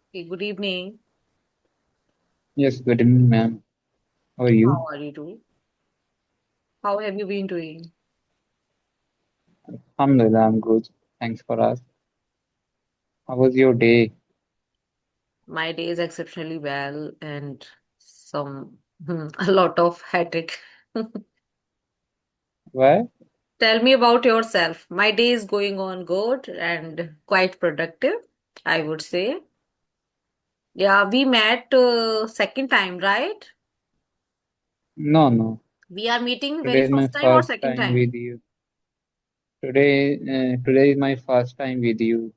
Okay, good evening. Yes, good evening, ma'am. How are How you? are you doing? How have you been doing? Alhamdulillah, I'm good. Thanks for asking. How was your day? My day is exceptionally well and some a lot of headache. Why? Tell me about yourself. My day is going on good and quite productive, I would say. Yeah, we met second time, right? No, no. We are meeting Today very is my first time or first second time time? with you. Today is my first time with you.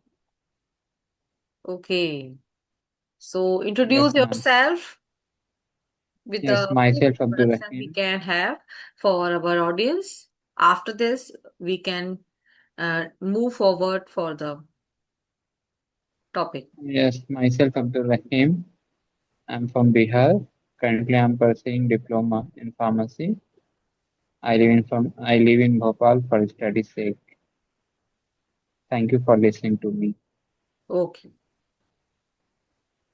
Okay. So introduce Yes, ma'am. yourself with a Yes, quick myself Abdul introduction we Rahim. can have for our audience. After this, we can move forward for the topic. Yes, myself Abdul Rahim. I'm from Bihar. Currently, I'm pursuing diploma in pharmacy. I live in Bhopal for study sake. Thank you for listening to me. Okay.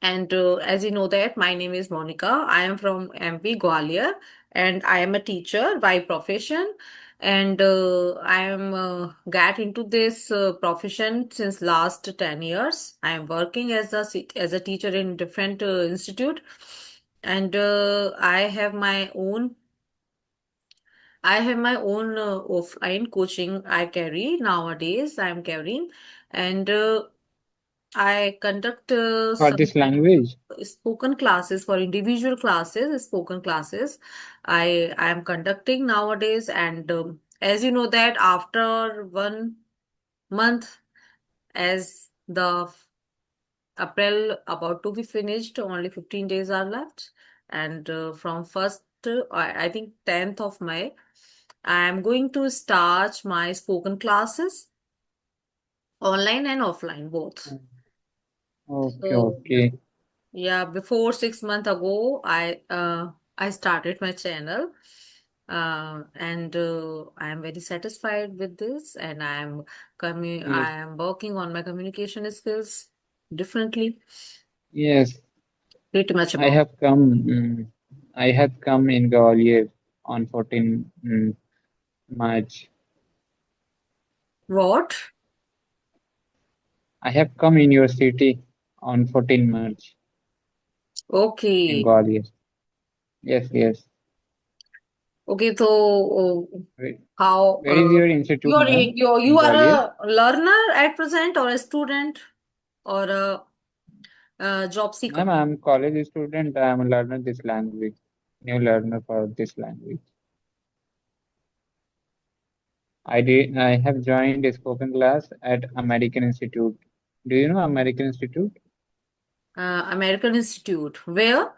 And as you know that my name is Monica. I am from MP Gwalior and I am a teacher by profession. And I am got into this profession since last 10 years. I am working as a teacher in different institute. And I have my own offline coaching I carry nowadays. I am carrying, and I conduct For this sometimes language, spoken classes for individual classes, spoken classes. I am conducting nowadays, and as you know that after 1 month, as the April about to be finished, only 15 days are left, and from first, I think 10th of May, I am going to start my spoken classes, online and offline both. okay, So okay. yeah, before 6 months ago, I started my channel, and I am very satisfied with this, and Yes, I am working on my communication skills differently, yes. pretty much I about. have come. I have come in Gwalior on 14 March. What? I have come in your city on 14 March in Okay. Gwalior. Yes, yes. Okay, so Where, how where is your institute, ma'am? you In are Gwalior? a learner at present or a student or a job seeker? Ma'am, I'm college student. I'm a learner this language. New learner for this language. I have joined a spoken class at American Institute. Do you know American Institute? American Institute. Where?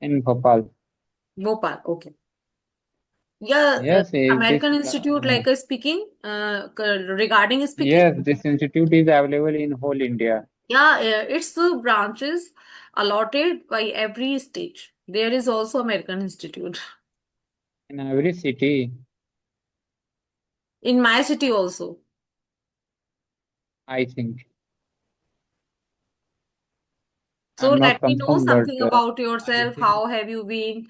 In Bhopal. Bhopal. Okay. Yeah, Yes, this. American Institute, like speaking, regarding speaking. Yes, this institute is available in whole India. Yeah, it's branches allotted by every state. There is also American Institute In every city, in my city also. I think. So I'm not let me know confirmed, but something about I yourself. think. How have you been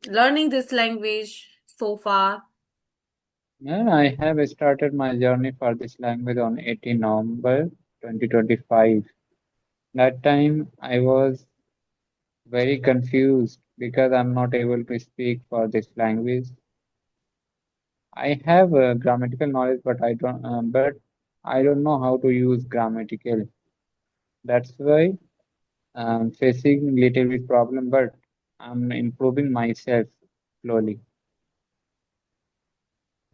learning this language so far? Yeah, I have started my journey for this language on 18 November 2025. That time I was very confused because I'm not able to speak for this language. I have grammatical knowledge, but I don't know how to use grammatical. That's why I'm facing little bit problem, but I'm improving myself slowly.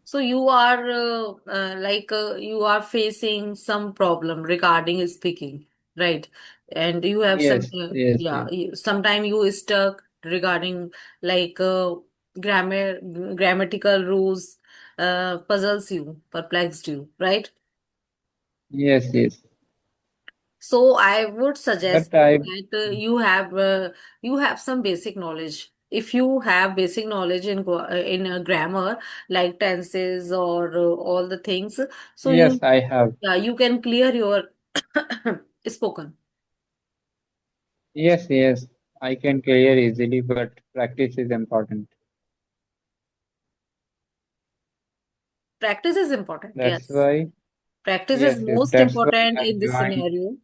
So you are you are facing some problem regarding speaking, right? And you have some Yes, yes, yeah, yes. sometime you stuck regarding like grammatical rules puzzles you, perplexed you, right? Yes, yes. So I would suggest But I, that you have some basic knowledge. If you have basic knowledge in grammar like tenses or all the things, so yes, I have. you can clear your Spoken. Yes, yes, I can clear easily, but practice is important. Practice is important. That's Yes. why, Practice is yes, yes, most that's why important in this scenario.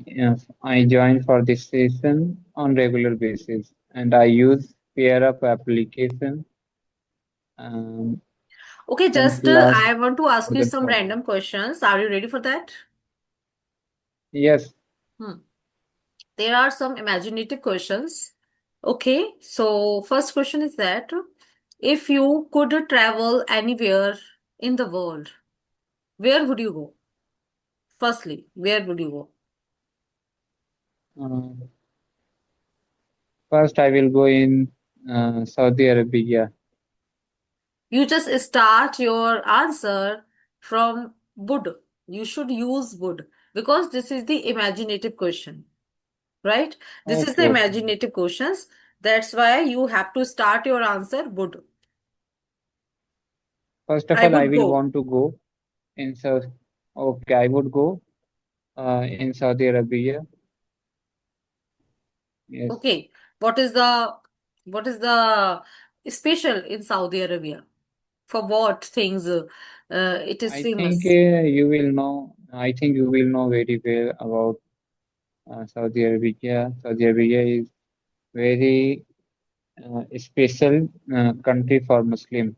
yes, I join for this session on regular basis, and I use pair up application um, Okay, since just last I want to ask more you than some 4 months. random questions. Are you ready for that? Yes, Hmm. There are some imaginative questions. Okay, so first question is that if you could travel anywhere in the world, where would you go? Firstly, where would you go? uh, first I will go in Saudi Arabia. You just start your answer from would. You should would because this is the imaginative question, right? This is the Okay, okay. imaginative questions. That's why you have to start your answer would. First of I all, I would will go. want to go in South. Okay, I would go in Saudi Arabia. Yes, Okay. What is the special in Saudi Arabia? For what things it is I think famous? you will know. I think you will know very well about Saudi Arabia. Saudi Arabia is very special country for Muslim.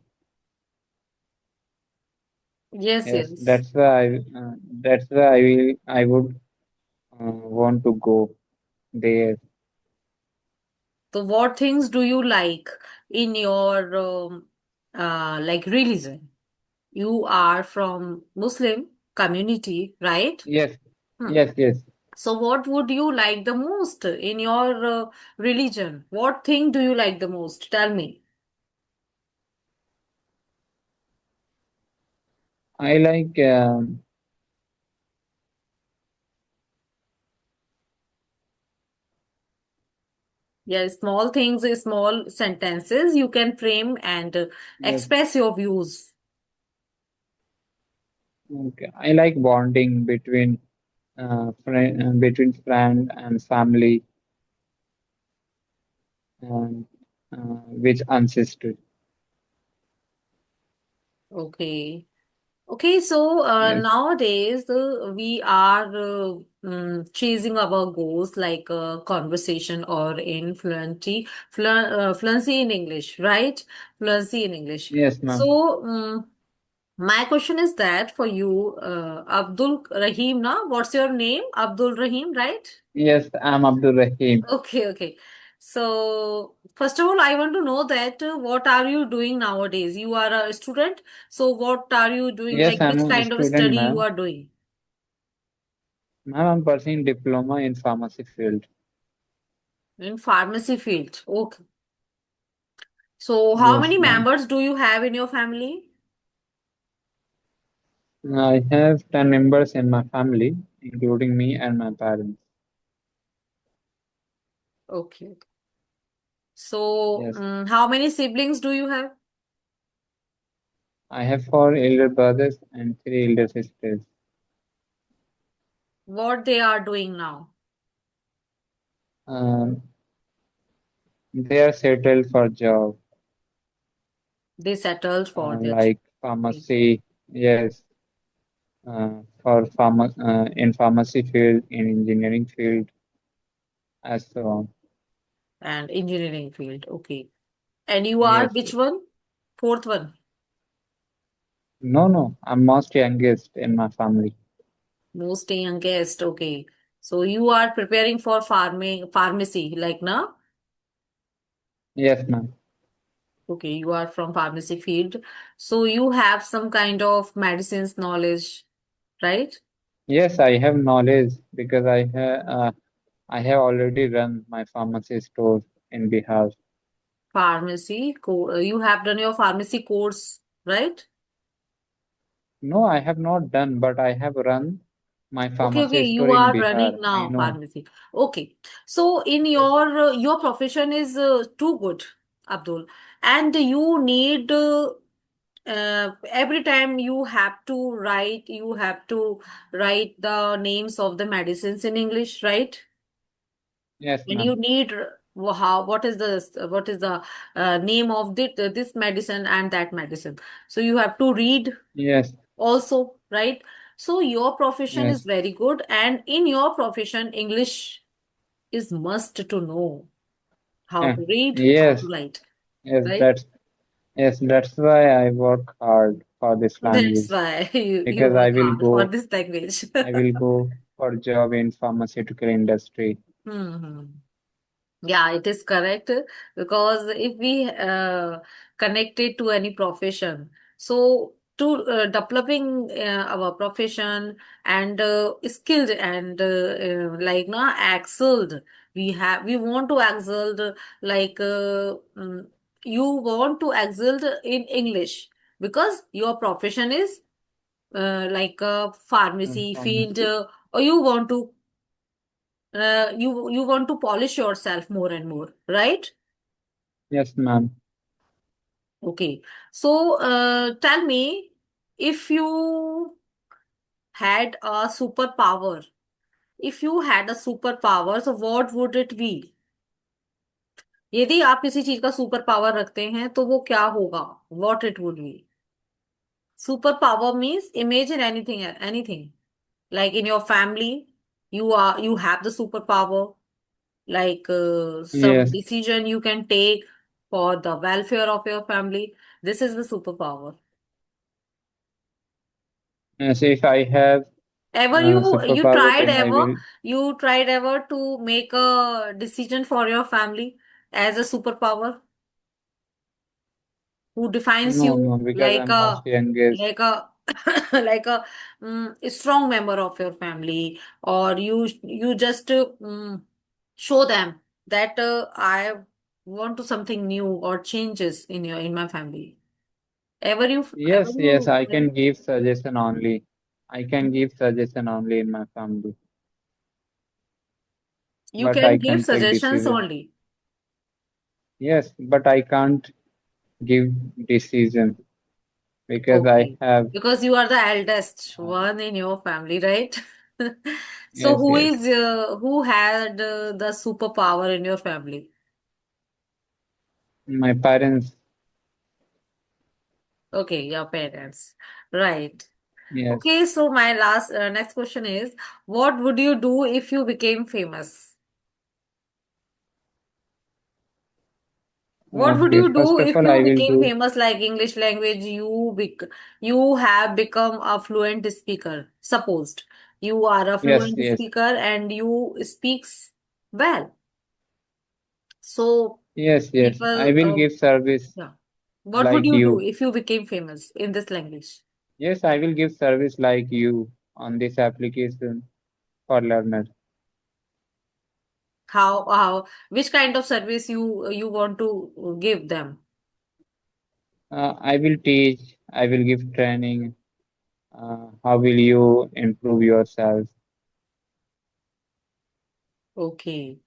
Yes, Yes, yes. that's why I would want to go there. So what things do you like in your like religion? You are from Muslim community, right? Yes, Hmm. yes, yes. So what would you like the most in your religion? What thing do you like the most? Tell me. I like Yeah, small things, small sentences you can frame and yes. express your views. Okay. I like bonding between friend and family and with ancestors. Okay. Okay, so Yes, nowadays we are chasing our goals like conversation or in fluency in English, right? Fluency in English. yes, ma'am. So my question is that for you, Abdul Rahim, na? What's your name? Abdul Rahim, right? Yes, I'm Abdul Rahim. Okay, okay. So, first of all, I want to know that what are you doing nowadays? You are a student, so what are you doing? Yes, Like, I'm which a kind of student, study you ma'am. are doing Ma'am, I'm pursuing diploma in pharmacy field. in pharmacy field? Okay. So, how Yes, many ma'am. members do you have in your family? I have 10 members in my family, including me and my parents. Okay. So, Yes, how many siblings do you have? I have 4 elder brothers and 3 elder sisters. What they are doing now? Um, they are settled for job, They settled for their like children pharmacy. Yes, for in pharmacy field, in engineering field, as so on. and engineering field. Okay. And you are Yes, which yes. one? Fourth one. No, no, I'm most youngest in my family. Most youngest, okay. So you are preparing for pharmacy, like now? Yes, ma'am. Okay, you are from pharmacy field. So you have some kind of medicines knowledge, right? Yes, I have knowledge because I have already run my pharmacy store in Bihar. You have done your pharmacy course, right? No, I have not done, but I have run my Okay, okay, pharmacy store you in are running Bihar. I now know. pharmacy. Okay. So in Yes. your profession is too good, Abdul, and you need every time you have to write the names of the medicines in English, right? Yes, And you ma'am. need how what is the name of this medicine and that medicine. So you have to read Yes, also, right? So your profession is yes, very good, and in your profession, English is must to know how yeah, to read, how to yes, write, yes. right? That's why I work hard for this That's language why you because work hard for this language. I will go for job in pharmaceutical industry. Hmm. Yeah, it is correct, because if we connect it to any profession, so to developing our profession and skilled and like now excelled, we want to excel, like you want to excel in English because your profession is like a pharmacy field, Pharmacy. or you want to polish yourself more and more, right? Yes, ma'am. Okay. So, tell me, if you had a superpower, if you had a superpower, so what would it be? यदि आप किसी चीज का super power रखते हैं तो वो क्या होगा? What it would be? Super power means imagine anything. Like in your family, you have the superpower. Like some Yes, decision you can take for the welfare of your family. This is the superpower. yes. If I have Ever you superpower, tried then I ever will. you tried ever to make a decision for your family as a superpower who defines No, you no, because like I'm most a youngest. like a like a strong member of your family, or you just show them that I want to something new or changes in my family. Ever Yes, yes. I you can give suggestion only. I can give suggestion only in my family, you but I can give can't take suggestions decision. only. Yes, but I can't give decision because I Okay, have. because you are the eldest Uh, one in your family, right? So yes, yes. who had the superpower in your family? My parents. Okay, your parents, right? Yes. Okay, so my last next question is, what would you do if you became famous? What would you First do of if all, you I will became do. famous like English language? You have become a fluent speaker. Supposed you are a Yes, fluent yes, speaker and you speaks well. So yes, yes. I people, will give service yeah. What would like you do you. if you became famous in this language? Yes, I will give service like you on this application for learners. Which kind of service you want to give them? I will teach. I will give training. How will you improve yourself? Okay.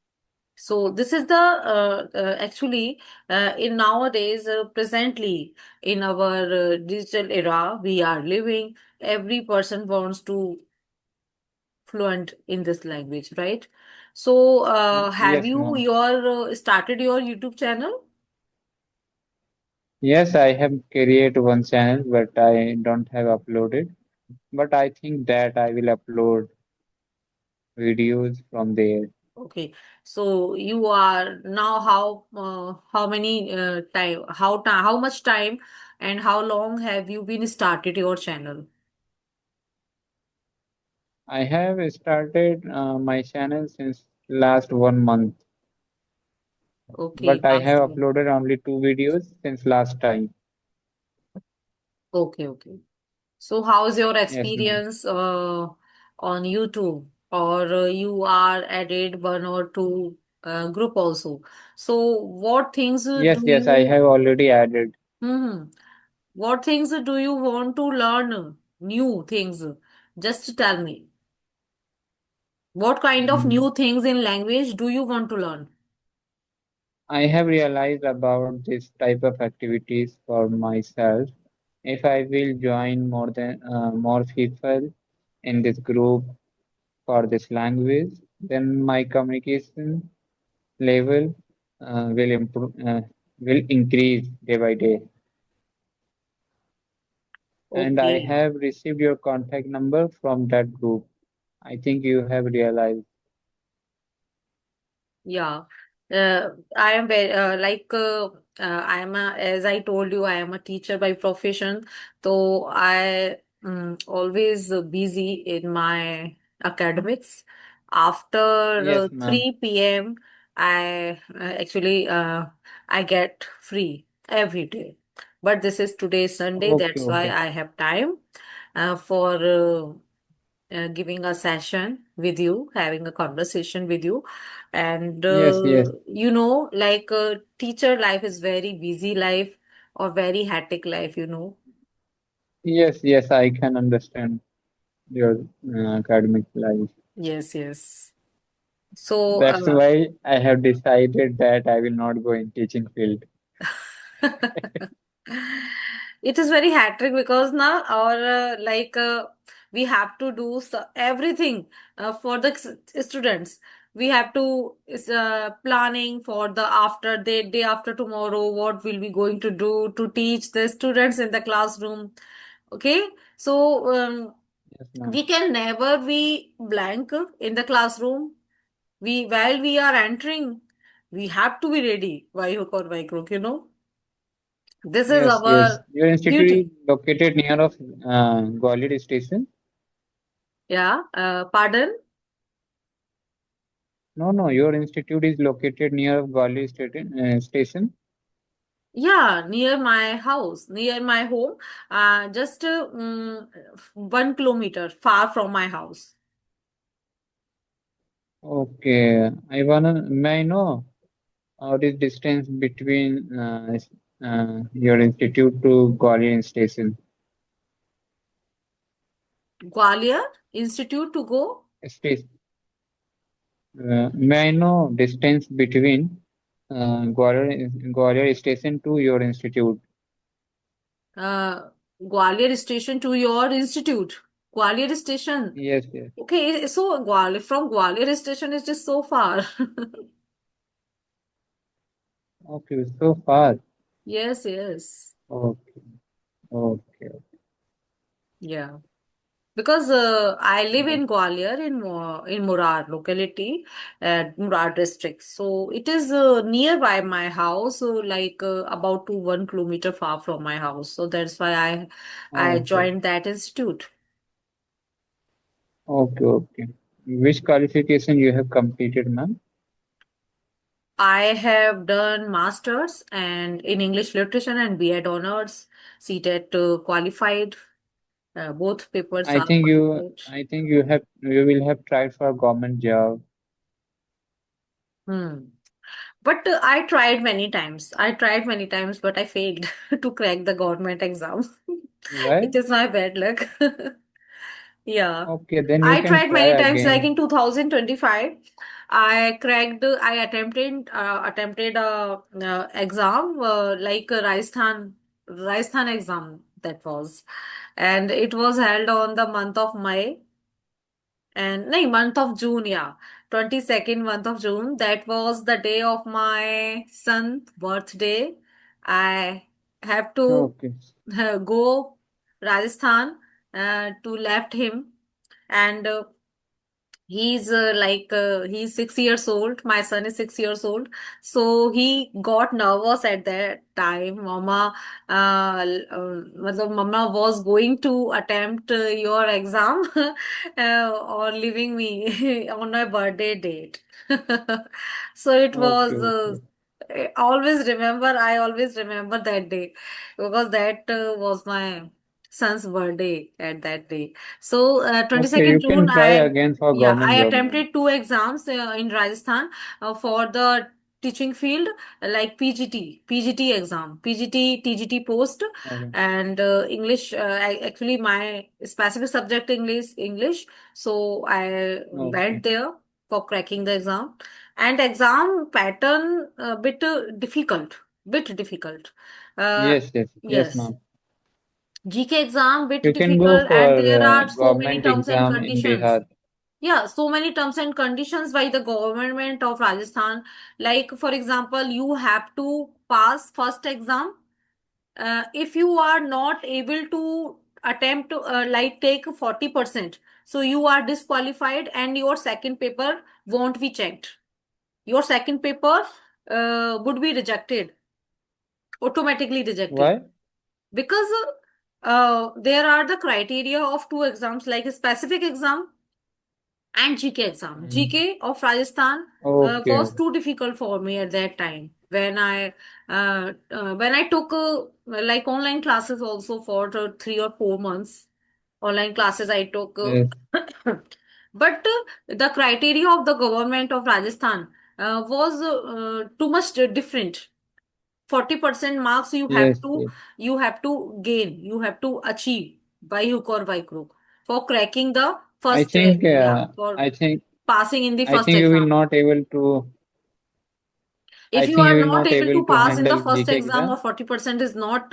So this is the actually in nowadays presently in our digital era we are living. Every person wants to fluent in this language, right? So have Yes, you ma'am. your started your YouTube channel? Yes, I have created one channel, but I don't have uploaded. But I think that I will upload videos from there. Okay, so you are now how many how much time and how long have you been started your channel? I have started my channel since last 1 month, Okay, but I last have one. uploaded only two videos since last time. Okay, okay. So how's your Yes, ma'am. experience on YouTube, or you are added one or two group also? So what things Yes, do yes, I you have already added. hmm, what things do you want to learn? New things. Just tell me. What kind of Mm. new things in language do you want to learn? I have realized about this type of activities for myself. if I will join more people in this group for this language, then my communication level will increase day by day. And I Okay. have received your contact number from that group. I think you have realized. Yeah, I am very I am as I told you, I am a teacher by profession. So I always busy in my academics. After Yes, ma'am. 3 p.m., I get free every day. But this is today Sunday, Okay, that's why okay. I have time for giving a session with you, having a conversation with you. And Yes, yes. teacher life is very busy life or very hectic life, you know. Yes, yes, I can understand your academic life. Yes, yes. So, That's why I have decided that I will not go in teaching field. it is very hectic because now we have to do everything for the students. We have to is planning for the after day after tomorrow. What will we going to do to teach the students in the classroom? Okay, so Yes, ma'am. we can never be blank in the classroom. We while we are entering, we have to be ready by hook or by crook. You know, this is Yes, yes. our Your institute is duty. located near of Gwalior station? Yeah, pardon. No, no. Your institute is located near of Gwalior station. Yeah, near my house, near my home, just 1 kilometer far from my house. Okay. May I know what is distance between your institute to Gwalior station? Gwalior Institute to go. Station. May I know distance between Gwalior station to your institute? Uh, Gwalior station to your institute. Gwalior station. Yes, yes. Okay, so Gwalior from Gwalior station is just so far. Okay, so far. Yes, yes. Okay, okay, Yeah. Because I live okay. in Gwalior in Murar locality, Murar district. So it is nearby my house, so about 1 kilometer far from my house. So that's why I Okay, joined that institute. okay, okay. Which qualification you have completed, ma'am? I have done masters and in English literature and B.Ed honors, CTET qualified. Both papers I are think you, qualified. I think you will have tried for government job, Hmm. But I tried many times. I tried many times, but I failed to crack the government exam. right? It is my bad luck. Yeah. Okay, then you I can tried try many times, like again. in 2025. I attempted a exam, Rajasthan exam that was. And it was held on the month of May. And no, month of June, yeah. 22nd month of June. That was the day of my son's birthday. I have to Okay, go Rajasthan to left him. And he's 6 years old. My son is 6 years old. So he got nervous at that time. Mama was going to attempt your exam or leaving me on my birthday date. So it okay, was okay, I always remember that day because that was my son's birthday at that day. So, okay. 22nd You June, can try again for I government job, ma'am. attempted two exams in Rajasthan for the teaching field, like PGT exam, PGT, TGT post, Okay, and English. Actually, my specific subject English. So I okay. went there for cracking the exam, and exam pattern bit difficult, bit difficult. Uh, Yes, yes, yes, yes. ma'am. GK exam bit You can go difficult, for and there are so many government terms and exam in conditions. Bihar. Yeah, so many terms and conditions by the government of Rajasthan. Like, for example, you have to pass first exam. If you are not able to attempt to like take 40%, so you are disqualified and your second paper won't be checked. Your second paper would be rejected, automatically rejected. Why? Because there are the criteria of two exams, like a specific exam and GK exam. Mm. GK of Rajasthan Okay. was too difficult for me at that time when I took like online classes also for the 3 or 4 months. Online classes I took, Yes. but the criteria of the government of Rajasthan was too much different. 40% marks Yes. Yes. you have to gain, you have to achieve by hook or by crook for cracking the I first think. yeah, for I think. passing in the I first think you will exam. not able to. If I you think you are will not not able able to to pass in the handle first GK exam, or exam. 40% is not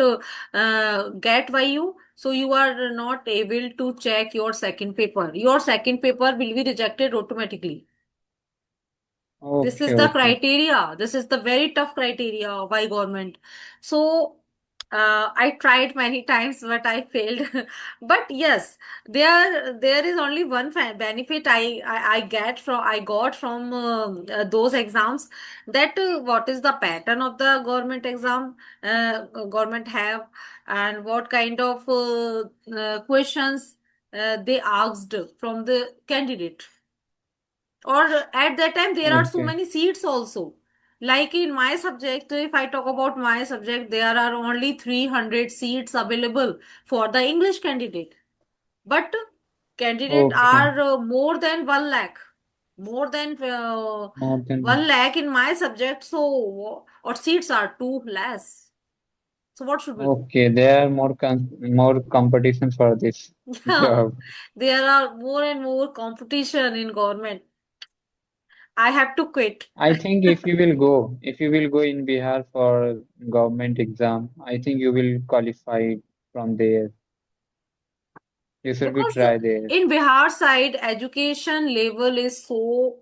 get by you, so you are not able to check your second paper. Your second paper will be rejected automatically. This Okay. is the Okay. criteria. This is the very tough criteria by government. So I tried many times, but I failed. But yes, there is only one benefit I got from those exams. That what is the pattern of the government exam government have, and what kind of questions they asked from the candidate. Or at that time there are so Okay. many seats also. Like in my subject, if I talk about my subject, there are only 300 seats available for the English candidate. But candidate Okay. are more than 1 lakh, more than More 1 than. lakh in my subject. So or seats are too less, so what should we do? Okay. There are more competition for this Yeah, job. there are more and more competition in government. I have to quit. I think if you will go in Bihar for government exam, I think you will qualify from there. You should be Because try there. in Bihar side, education level is so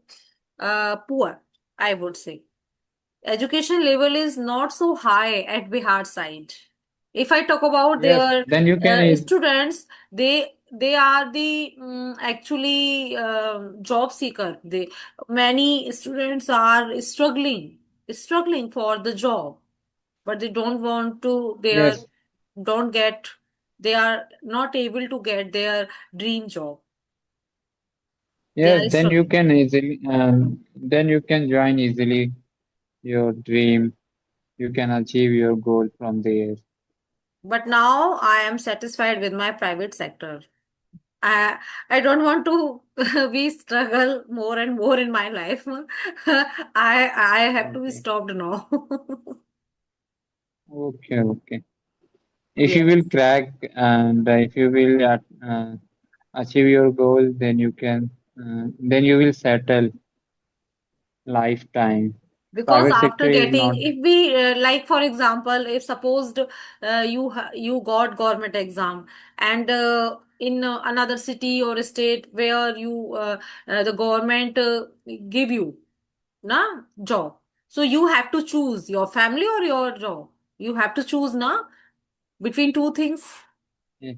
poor, I would say. Education level is not so high at Bihar side. If I talk about Yes, their then you can students, they are the actually job seeker. They Many students are struggling for the job, but they don't want to. They are yes, don't get. They are not able to get their dream job. They yes, are then you struggling. can easily then you can join easily your dream. You can achieve your goal from there. But now I am satisfied with my private sector. I I don't want to be struggle more and more in my life. I have to be Okay. stopped now. Okay, okay. If you will Yes. crack and if you will achieve your goal, then you will settle lifetime. Because Private sector after is getting, not. if we like for example, if supposed you got government exam, and in another city or state where the government give you na job, so you have to choose your family or your job. You have to choose na between two things. So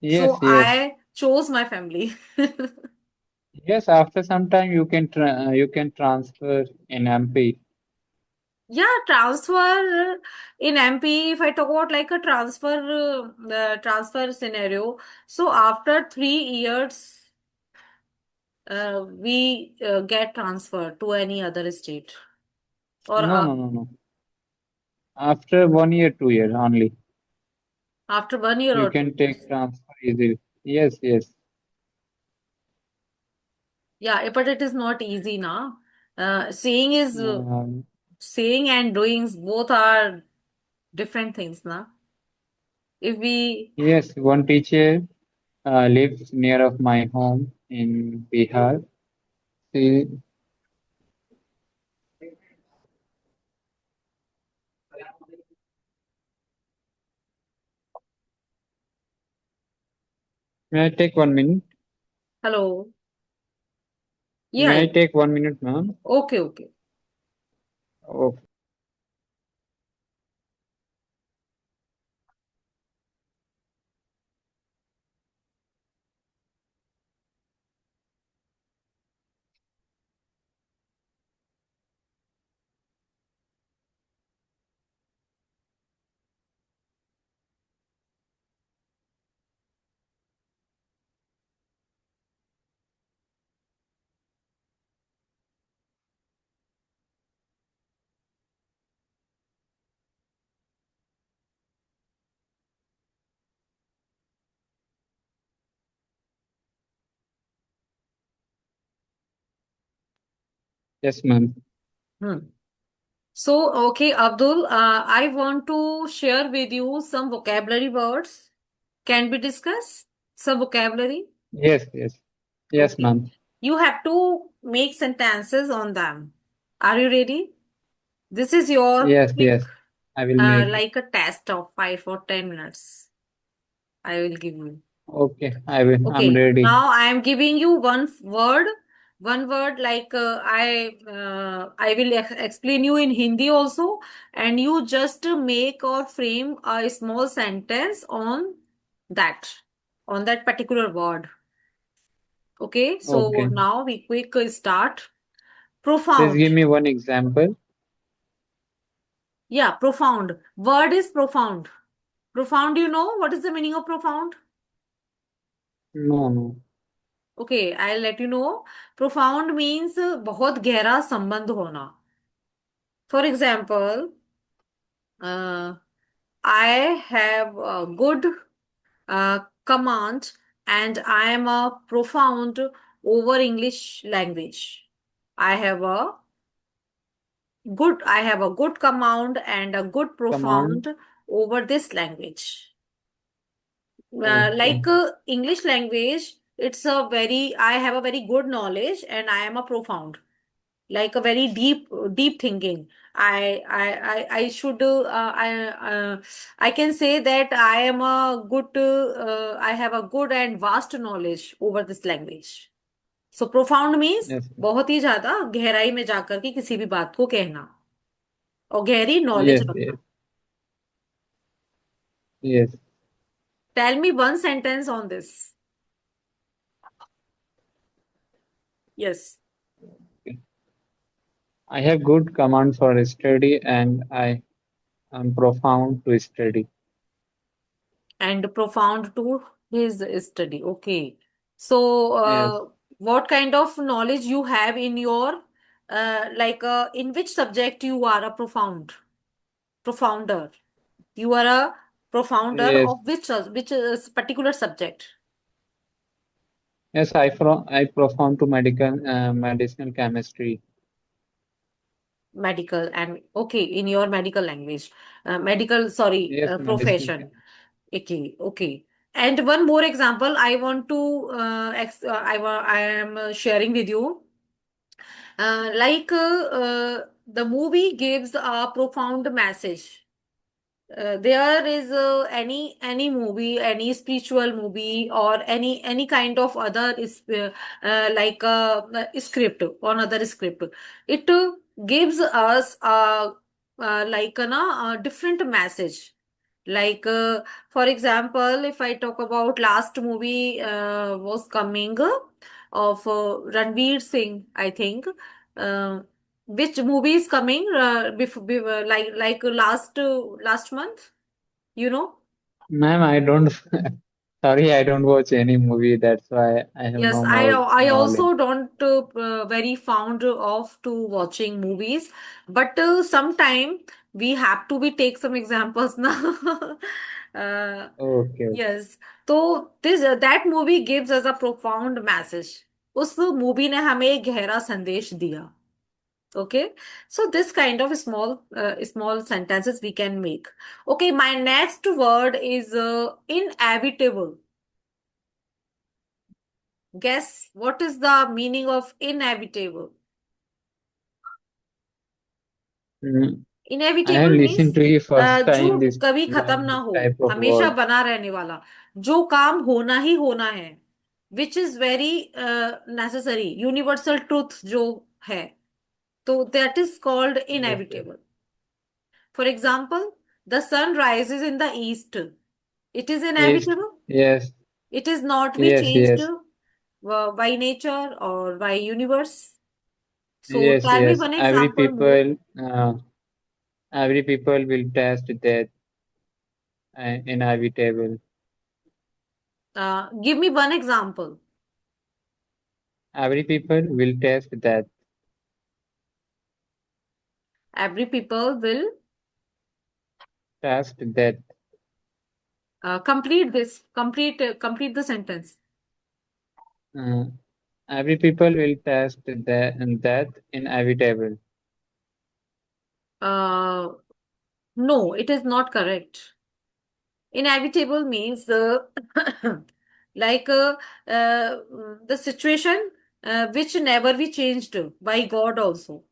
Yes, yes. I chose my family. Yes, after some time you can transfer in MP. Yeah, transfer in MP. If I talk about like a transfer scenario, so after 3 years, we get transferred to any other state, or No, no, no, no. After 1 year, 2 year only, after 1 year you or 2 can take years. transfer easily. Yes, yes. Yeah, but it is not easy now. Saying is Um, saying and doing both are different things now. If we yes, one teacher lives near of my home in Bihar. She, May I take 1 minute? Hello. Yeah, May I yeah. take 1 minute, ma'am? Okay, okay. Oh, yes, ma'am. Hmm. So, okay, Abdul, I want to share with you some vocabulary words. Can we discuss some vocabulary? Yes, yes. Yes, Okay. ma'am. You have to make sentences on them. Are you ready? This is your Yes, quick, yes. I will make it. like a test of 5 or 10 minutes. I will give you. Okay, I will. I'm Okay, ready. now I am giving you one word like I will explain you in Hindi also, and you just make or frame a small sentence that on that particular word. Okay, so Okay. now we quick start. Please Profound. give me one example. Yeah, profound. Word is profound. Profound, you know what is the meaning of profound? No, no. Okay, I'll let you know. Profound means बहुत गहरा संबंध होना. For example, uh, I have a good command and I am a profound over English language. I have a I have a good command and a good Command. profound over this language. Okay. Like English language, it's a very, I have a very good knowledge and I am a profound. Like a very deep thinking. I should I can say that I am a good I have a good and vast knowledge over this language. So profound means Yes, बहुत ही ज्यादा गहराई में जाकर के किसी भी बात को कहना और गहरी नॉलेज yes, रखना. yes, yes. Tell me one sentence on this. Yes. I have good command for study and I am profound to study. And profound to his study. Okay. So, Yes. what kind of knowledge you have in your, in which subject you are a profounder? You are a profounder Yes. of which particular subject? Yes, I profound to medicinal chemistry. Medical and okay, in your medical language, medical, sorry, Yes, medicinal profession. chemistry. Okay, okay. And one more example, I want to, I am sharing with you. The movie gives a profound message. There is any movie, any spiritual movie, or any kind of other is script or another script. It gives us a different message. Like for example, if I talk about last movie was coming of Ranveer Singh, I think. Uh, which movie is coming before, last month? You know? Ma'am, I don't, sorry, I don't watch any movie. That's why I have Yes, no I more I knowledge. also don't very fond of to watching movies, but sometime we have to be take some examples now. uh, Okay, yes, so this that movie gives us a profound message. उस movie ने हमें एक गहरा संदेश दिया. Okay, so this kind of small sentences we can make. Okay, my next word is inevitable. Guess what is the meaning of inevitable? okay. I have inevitable means listened to you first जो time this कभी खत्म ना this हो, type of हमेशा word. बना रहने वाला, जो काम होना ही होना है, which is very necessary, universal truth जो है, तो that is called Okay. Inevitable. For example, the sun rises in the east, it is Yes, inevitable. yes, It is not be yes, changed yes, by nature or by universe. So yes, tell me yes. one example more. Every people will test that inevitable. Give me one example. Every people will test that. Every people will Test that. complete the sentence. Uh, every people will test that and that inevitable. Uh, no, it is not correct. Inevitable means like the situation which never be changed by God also,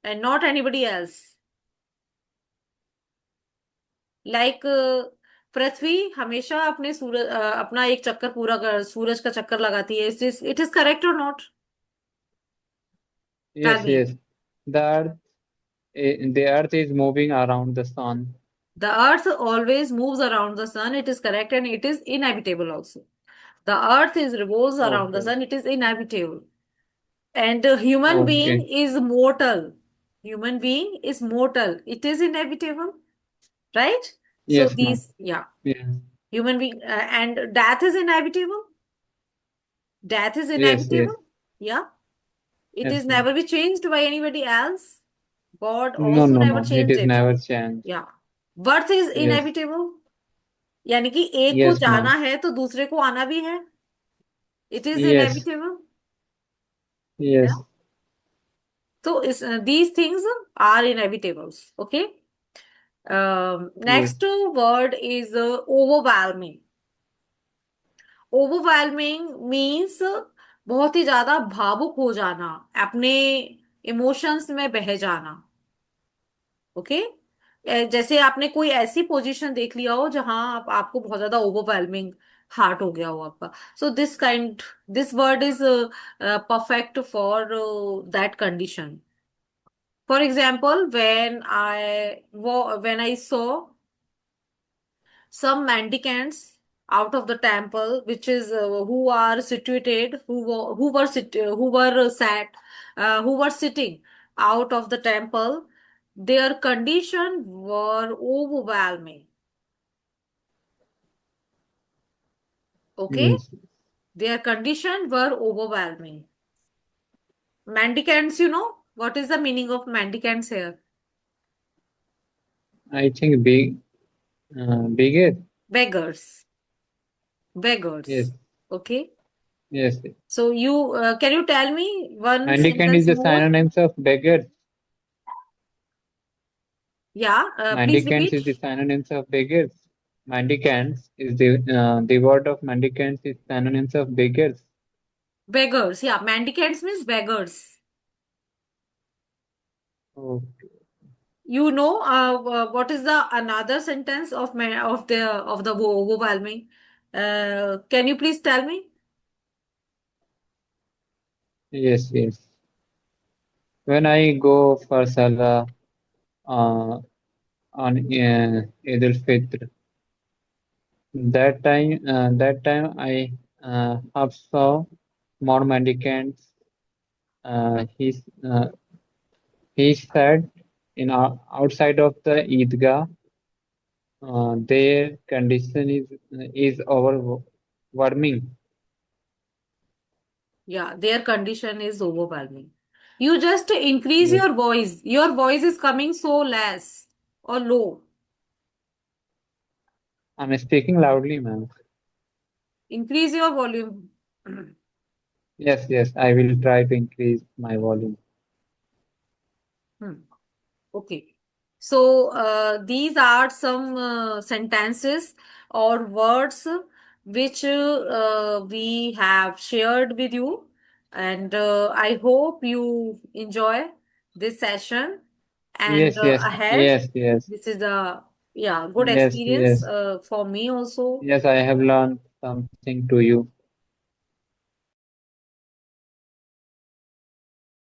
and not anybody else. Like पृथ्वी हमेशा अपना एक चक्कर पूरा कर, सूरज का चक्कर लगाती है. इट इज करेक्ट और not? Tell Yes, me. yes. The earth is moving around the sun. The earth always moves around the sun, it is correct, and it is inevitable also. The earth is revolves around the Okay, sun, it is inevitable. And human okay. Being is mortal. Human being is mortal, it is inevitable, right? So Yes, ma'am. these, yeah, Yes, human being, and death is inevitable. Death is yes, yes, inevitable. Yeah. It yes, is ma'am. never be changed by anybody else. God No, also no, never no. It changed is it. never changed. Yeah. Birth is Yes, inevitable. यानी कि एक को yes, जाना ma'am. है तो दूसरे को आना भी है. It is Yes, inevitable. Yeah. yes, So these things are inevitables. Okay. yes. Next word is overwhelming. Overwhelming means बहुत ही ज्यादा भावुक हो जाना, अपने इमोशंस में बह जाना. ओके. जैसे आपने कोई ऐसी पोजीशन देख लिया हो जहां आपको बहुत ज्यादा ओवरवेलमिंग हार्ट हो गया हो आपका. So this word is perfect for that condition. For example, when I saw some mendicants out of the temple, which is who are situated, who were sat, who were sitting out of the temple, their condition were overwhelming. Okay, Yes. their condition were overwhelming. Mendicants, you know what is the meaning of mendicants here? I think bigger. Beggars. Yes, Beggars. Okay. yes. So can you tell me one Mendicant is sentence the more? synonyms of beggars. Yeah, please Mendicants repeat. is the synonyms of beggars. Mendicants is the word of mendicants is synonyms of beggars. Beggars. Yeah, mendicants means beggars. Oh, You know what is the another sentence of the overwhelming? Can you please tell me? yes, yes. When I go for Salah uh, on Eid al-Fitr, that time I have saw more mendicants. He's he said in outside of the Eidgah, their condition is overwhelming. Yeah, their condition is overwhelming. You just increase Yes, your voice. Your voice is coming so less or low. I'm speaking loudly, ma'am. Increase your volume. Yes, yes, I will try to increase my volume. Hmm. Okay. So these are some sentences or words which we have shared with you, and I hope you enjoy this session. and Yes, yes, ahead. yes, yes, This is a, yeah, good yes, experience yes, for me also. yes. I have learned something to you.